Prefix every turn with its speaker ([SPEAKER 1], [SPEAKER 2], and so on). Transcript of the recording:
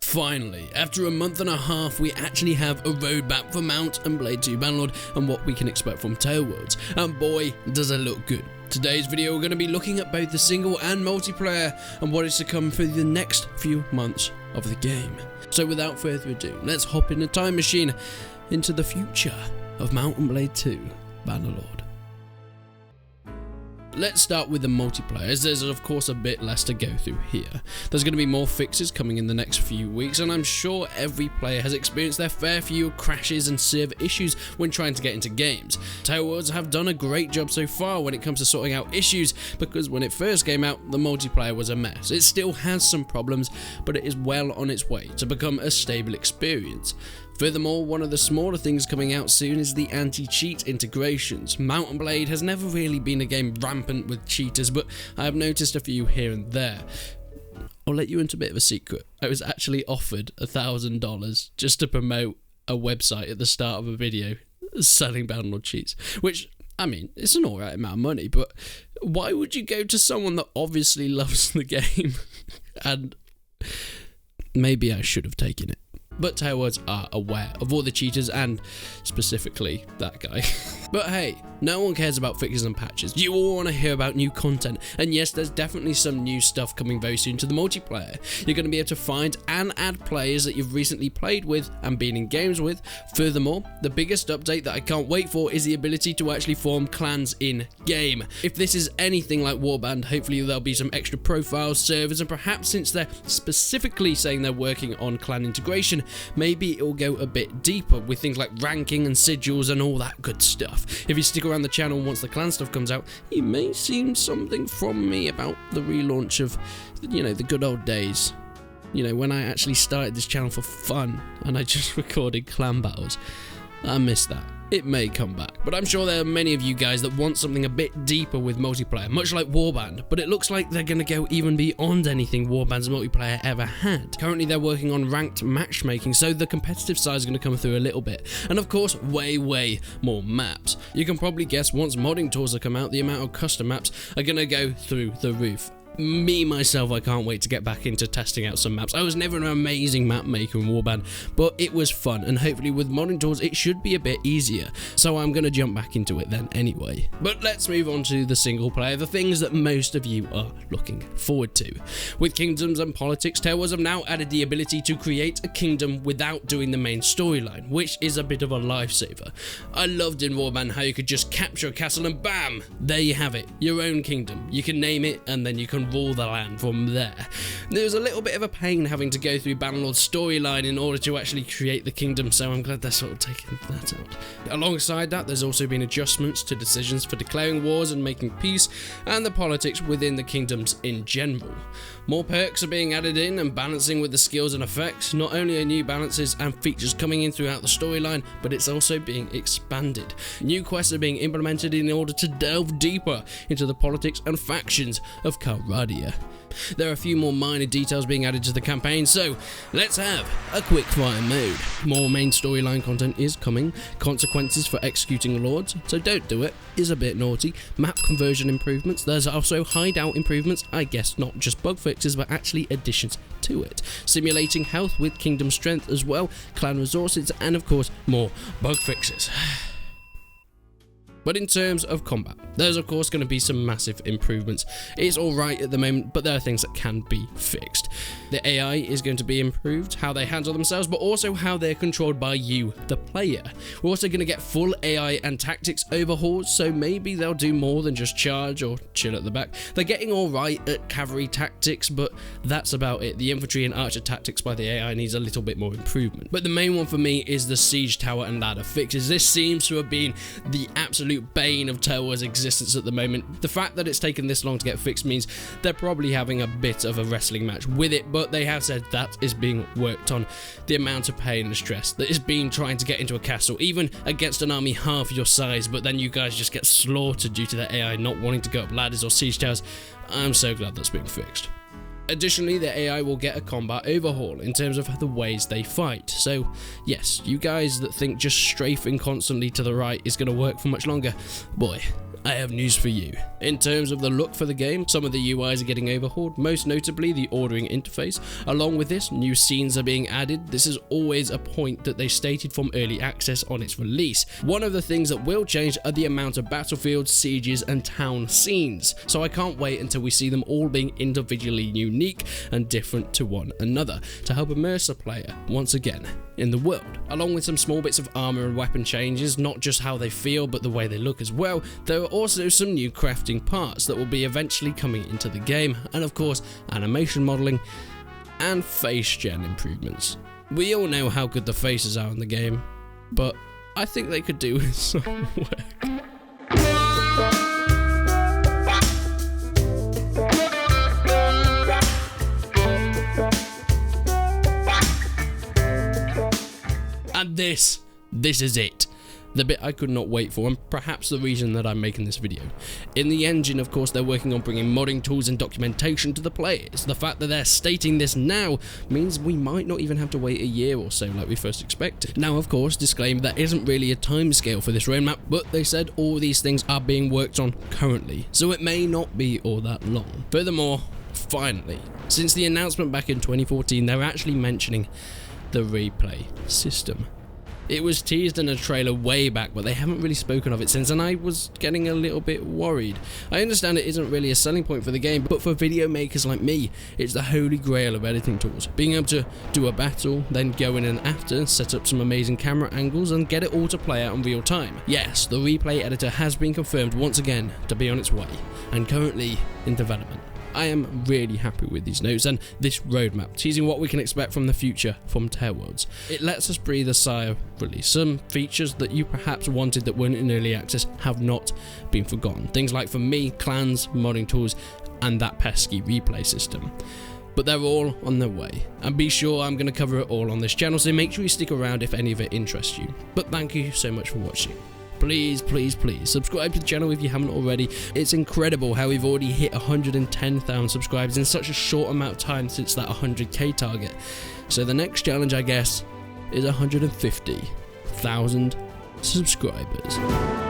[SPEAKER 1] Finally, after a month and a half, we actually have a roadmap for Mount and Blade 2 Bannerlord and what we can expect from Tail Worlds, and boy, does it look good. Today's video we're going to be looking at both the single and multiplayer and what is to come for the next few months of the game. So without further ado, let's hop in a time machine into the future of Mount and Blade 2 Bannerlord. Let's start with the multiplayer, as there's of course a bit less to go through here. There's going to be more fixes coming in the next few weeks, and I'm sure every player has experienced their fair few crashes and server issues when trying to get into games. Tail Worlds have done a great job so far when it comes to sorting out issues, because when it first came out, the multiplayer was a mess. It still has some problems, but it is well on its way to become a stable experience. Furthermore, one of the smaller things coming out soon is the anti-cheat integrations. Mount & Blade has never really been a game rampant with cheaters, but I have noticed a few here and there. I'll let you into a bit of a secret. I was actually offered $1,000 just to promote a website at the start of a video selling Bannerlord cheats, which, I mean, it's an alright amount of money, but why would you go to someone that obviously loves the game? And maybe I should have taken it. But Tail Worlds are aware of all the cheaters and specifically that guy. But hey, no one cares about fixes and patches. You all want to hear about new content, and yes, there's definitely some new stuff coming very soon to the multiplayer. You're going to be able to find and add players that you've recently played with and been in games with. Furthermore, the biggest update that I can't wait for is the ability to actually form clans in game. If this is anything like Warband, hopefully there'll be some extra profiles, servers, and perhaps since they're specifically saying they're working on clan integration, maybe it'll go a bit deeper with things like ranking and sigils and all that good stuff. If you stick around the channel once the clan stuff comes out, you may see something from me about the relaunch of, you know, the good old days. You know, when I actually started this channel for fun and I just recorded clan battles. I miss that. It may come back, but I'm sure there are many of you guys that want something a bit deeper with multiplayer, much like Warband, but it looks like they're going to go even beyond anything Warband's multiplayer ever had. Currently they're working on ranked matchmaking, so the competitive side is going to come through a little bit, and of course way more maps. You can probably guess once modding tools have come out, the amount of custom maps are going to go through the roof. Me, myself, I can't wait to get back into testing out some maps. I was never an amazing map maker in Warband, but it was fun, and hopefully with modding tools it should be a bit easier, so I'm going to jump back into it then anyway. But let's move on to the single player, the things that most of you are looking forward to. With kingdoms and politics, Tail Worlds have now added the ability to create a kingdom without doing the main storyline, which is a bit of a lifesaver. I loved in Warband how you could just capture a castle and bam, there you have it, your own kingdom. You can name it and then you can rule the land from there. There's a little bit of a pain having to go through Bannerlord's storyline in order to actually create the kingdom, so I'm glad they're sort of taking that out. Alongside that, there's also been adjustments to decisions for declaring wars and making peace, and the politics within the kingdoms in general. More perks are being added in and balancing with the skills and effects. Not only are new balances and features coming in throughout the storyline, but it's also being expanded. New quests are being implemented in order to delve deeper into the politics and factions of Calradia. There are a few more minor details being added to the campaign, so let's have a quick fire mode. More main storyline content is coming. Consequences for executing lords, so don't do it, is a bit naughty. Map conversion improvements. There's also hideout improvements, I guess not just bug fixes but actually additions to it. Simulating health with kingdom strength as well, clan resources, and of course more bug fixes. But in terms of combat, there's of course going to be some massive improvements. It's alright at the moment, but there are things that can be fixed. The AI is going to be improved, how they handle themselves, but also how they're controlled by you, the player. We're also going to get full AI and tactics overhauls, so maybe they'll do more than just charge or chill at the back. They're getting alright at cavalry tactics, but that's about it. The infantry and archer tactics by the AI needs a little bit more improvement. But the main one for me is the siege tower and ladder fixes. This seems to have been the absolute bane of Tail Worlds' existence at the moment. The fact that it's taken this long to get fixed means they're probably having a bit of a wrestling match with it, but they have said that is being worked on. The amount of pain and stress that is being trying to get into a castle, even against an army half your size, but then you guys just get slaughtered due to the AI not wanting to go up ladders or siege towers. I'm so glad that's being fixed. Additionally, the AI will get a combat overhaul in terms of the ways they fight. So yes, you guys that think just strafing constantly to the right is going to work for much longer, boy, I have news for you. In terms of the look for the game, some of the UIs are getting overhauled, most notably the ordering interface. Along with this, new scenes are being added. This is always a point that they stated from early access on its release. One of the things that will change are the amount of battlefields, sieges and town scenes, so I can't wait until we see them all being individually unique and different to one another, to help immerse a player once again in the world. Along with some small bits of armor and weapon changes, not just how they feel but the way they look as well, there are also some new crafting parts that will be eventually coming into the game, and of course animation modeling and face gen improvements. We all know how good the faces are in the game, but I think they could do with some work. And this is it. The bit I could not wait for, and perhaps the reason that I'm making this video. In the engine, of course, they're working on bringing modding tools and documentation to the players. The fact that they're stating this now means we might not even have to wait a year or so like we first expected. Now, of course, disclaimer, there isn't really a timescale for this roadmap, but they said all these things are being worked on currently, so it may not be all that long. Furthermore, finally, since the announcement back in 2014, they're actually mentioning the replay system. It was teased in a trailer way back, but they haven't really spoken of it since, and I was getting a little bit worried. I understand it isn't really a selling point for the game, but for video makers like me, it's the holy grail of editing tools. Being able to do a battle, then go in and after, set up some amazing camera angles, and get it all to play out in real time. Yes, the replay editor has been confirmed once again to be on its way, and currently in development. I am really happy with these notes and this roadmap, teasing what we can expect from the future from Taleworlds. It lets us breathe a sigh of relief. Some features that you perhaps wanted that weren't in early access have not been forgotten. Things like, for me, clans, modding tools, and that pesky replay system. But they're all on their way, and be sure I'm going to cover it all on this channel, so make sure you stick around if any of it interests you. But thank you so much for watching. Please subscribe to the channel if you haven't already. It's incredible how we've already hit 110,000 subscribers in such a short amount of time since that 100k target. So the next challenge, I guess, is 150,000 subscribers.